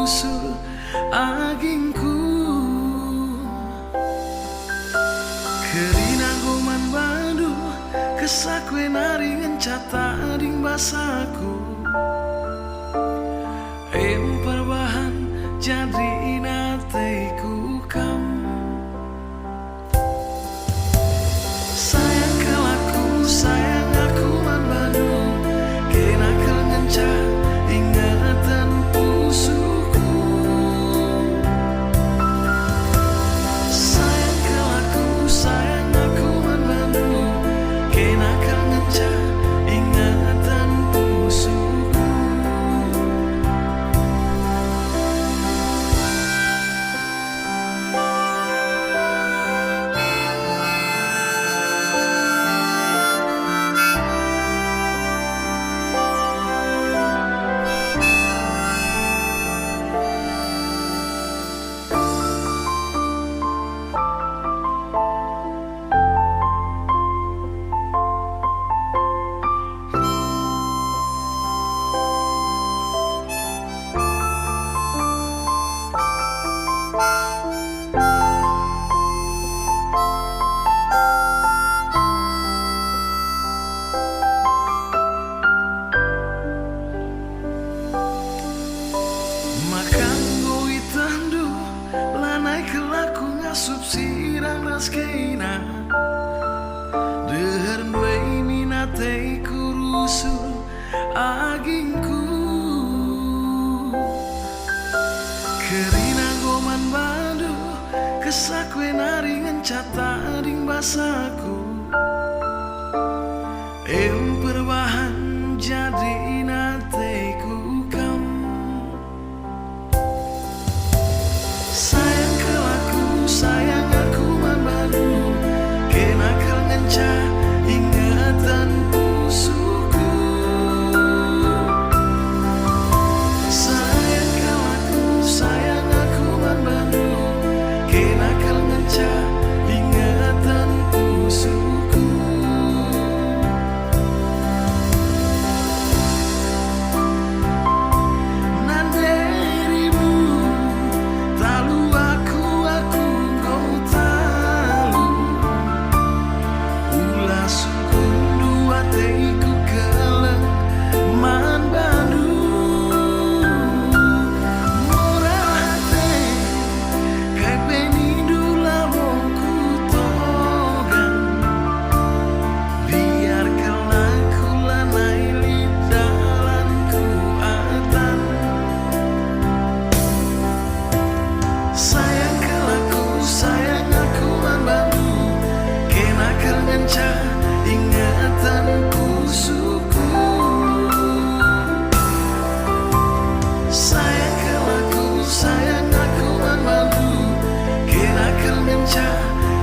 usul agingku Kerina goman badu kesakwe nari ngencata ding basaku perbahan jadi nateku kam sayang kelaku sayang aku man badu kena kel ngenca ingatan pusuku sayang kelaku sayang aku man badu kena kel ngenca ingatan pusuku Subsirang raskeina Deher duwe minate kurusul agingku Kerina goman badu kesakwe nari ngencata ding basaku perbahan jadi nateku kam sayang kelaku sayang aku membadu kena kel ngenca ingatan pusuku sayang kelaku sayang aku membadu kena kel ngenca ingatan pusuku ingatan pusuku sayang kelaku sayang aku membadu kena kel ngenca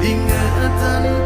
ingatan